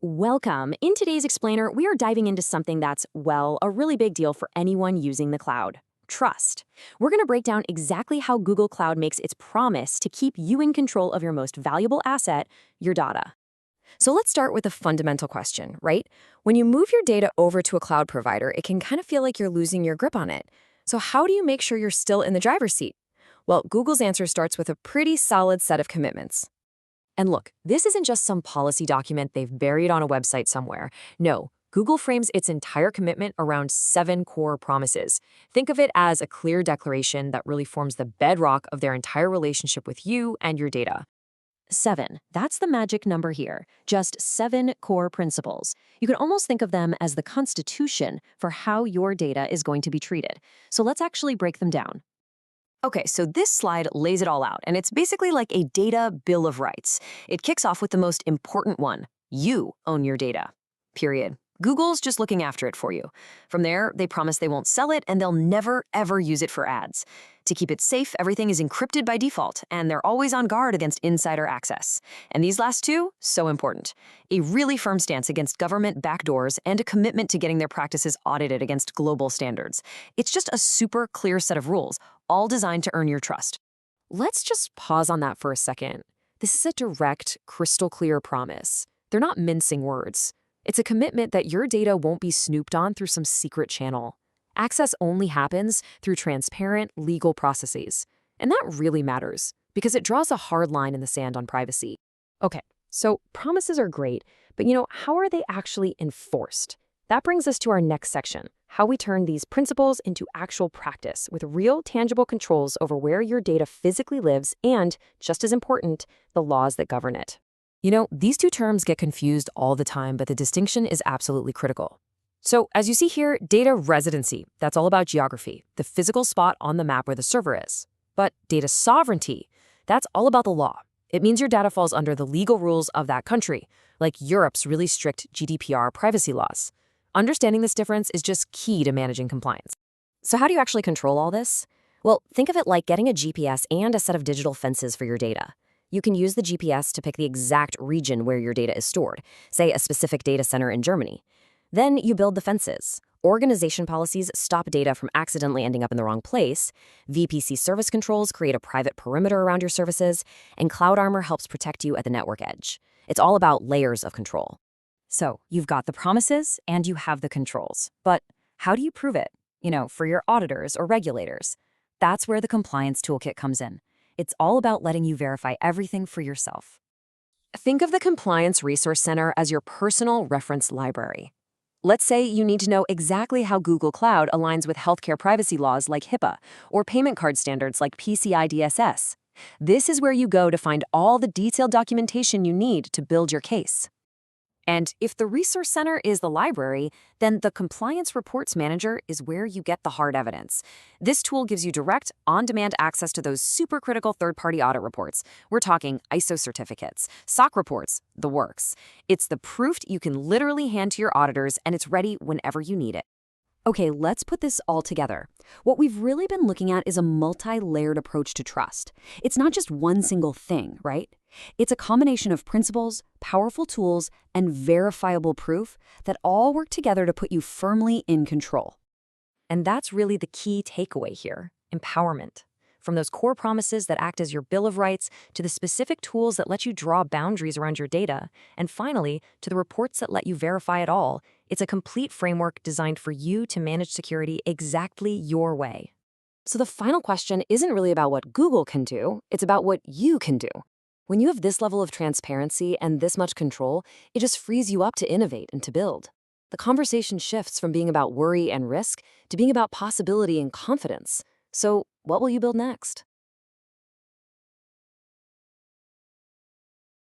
Welcome. In today's explainer, we are diving into something that's, well, a really big deal for anyone using the cloud. Trust. We're going to break down exactly how Google Cloud makes its promise to keep you in control of your most valuable asset, your data. So let's start with a fundamental question, right? When you move your data over to a cloud provider, it can kind of feel like you're losing your grip on it. So how do you make sure you're still in the driver's seat? Well, Google's answer starts with a pretty solid set of commitments. And look, this isn't just some policy document they've buried on a website somewhere. No, Google frames its entire commitment around 7 core promises. Think of it as a clear declaration that really forms the bedrock of their entire relationship with you and your data. 7. That's the magic number here. Just 7 core principles. You can almost think of them as the constitution for how your data is going to be treated. So let's actually break them down. Okay, so this slide lays it all out, and it's basically like a data bill of rights. It kicks off with the most important one. You own your data. Period. Google's just looking after it for you. From there, they promise they won't sell it, and they'll never, ever use it for ads. To keep it safe, everything is encrypted by default, and they're always on guard against insider access. And these last two, so important. A really firm stance against government backdoors and a commitment to getting their practices audited against global standards. It's just a super clear set of rules, all designed to earn your trust. Let's just pause on that for a second. This is a direct, crystal clear promise. They're not mincing words. It's a commitment that your data won't be snooped on through some secret channel. Access only happens through transparent, legal processes. And that really matters, because it draws a hard line in the sand on privacy. Okay, so promises are great, but how are they actually enforced? That brings us to our next section, how we turn these principles into actual practice with real, tangible controls over where your data physically lives and, just as important, the laws that govern it. These two terms get confused all the time, but the distinction is absolutely critical. So, as you see here, data residency, that's all about geography, the physical spot on the map where the server is. But data sovereignty, that's all about the law. It means your data falls under the legal rules of that country, like Europe's really strict GDPR privacy laws. Understanding this difference is just key to managing compliance. So how do you actually control all this? Well, think of it like getting a GPS and a set of digital fences for your data. You can use the GPS to pick the exact region where your data is stored, say a specific data center in Germany. Then you build the fences. Organization policies stop data from accidentally ending up in the wrong place, VPC service controls create a private perimeter around your services, and Cloud Armor helps protect you at the network edge. It's all about layers of control. So you've got the promises and you have the controls. But how do you prove it? For your auditors or regulators. That's where the compliance toolkit comes in. It's all about letting you verify everything for yourself. Think of the Compliance Resource Center as your personal reference library. Let's say you need to know exactly how Google Cloud aligns with healthcare privacy laws like HIPAA or payment card standards like PCI DSS. This is where you go to find all the detailed documentation you need to build your case. And if the Resource Center is the library, then the Compliance Reports Manager is where you get the hard evidence. This tool gives you direct, on-demand access to those super critical third-party audit reports. We're talking ISO certificates, SOC reports, the works. It's the proof you can literally hand to your auditors, and it's ready whenever you need it. Okay, let's put this all together. What we've really been looking at is a multi-layered approach to trust. It's not just one single thing, right? It's a combination of principles, powerful tools, and verifiable proof that all work together to put you firmly in control. And that's really the key takeaway here, empowerment. From those core promises that act as your bill of rights, to the specific tools that let you draw boundaries around your data, and finally, to the reports that let you verify it all, it's a complete framework designed for you to manage security exactly your way. So the final question isn't really about what Google can do, it's about what you can do. When you have this level of transparency and this much control, it just frees you up to innovate and to build. The conversation shifts from being about worry and risk to being about possibility and confidence. So what will you build next?